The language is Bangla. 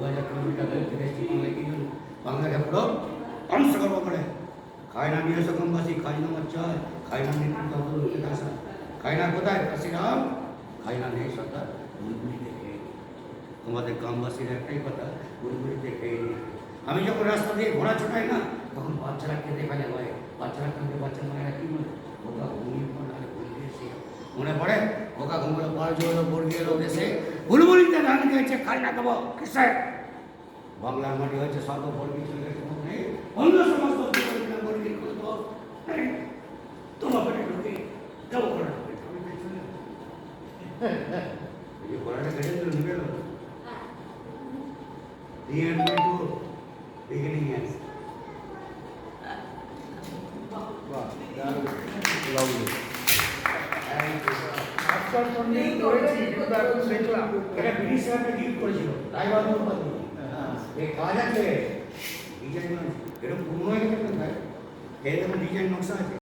2000 কিলোমিটার দূর থেকে এসেছি বাংলায় কি জন্য? বাংলাকে পুরো ধ্বংস করবো করে। খায় না নিয়ে এসো কমবাসী, খাই না আমার চায়, খাই না নেতৃত্ব লোকের আসা, খাই না কোথায় কাশিরাম, খাই না নেই সরকার, গুলগুলিতে খেয়ে। তোমাদের গ্রামবাসীর একটাই কথা, গুলগুলিতে খেয়ে নিয়ে। আমি যখন রাস্তা দিয়ে ঘোড়া ছোটাই না, তখন বাচ্চারা খেতে ফেলে হয়, বাচ্চারা খেতে, বাচ্চা মায়েরা কি বলে, ওটা ঘুমিয়ে পড়ে, ঘুমিয়ে এসে মনে পড়ে ওকা ঘুমলো পাঁচ হলো বর্গি এলো দেশে বুলবুলিতে ধান খেয়েছে, খাই না দেবো কিসে। বাংলার মাটি হয়েছে সর্ববর্গী চলে গেছে, অন্য সমস্ত বর্গীর কোনো দল নেই। তোমার পেটে ঢুকে যাবো ঘোড়া ঢুকে এই ঘোড়াটা কেটে দিল নিবে এলো দিয়ে একটু বিগিনিং আছে। এটা ব্রিটিশ সাহেবকে গিফট করেছিল, রায়বাহাদুর উপাধ্যায়। এই কাজ আছে ডিজাইন, এরকম পুরনো হয়ে গেছে, এরকম ডিজাইন নকশা আছে।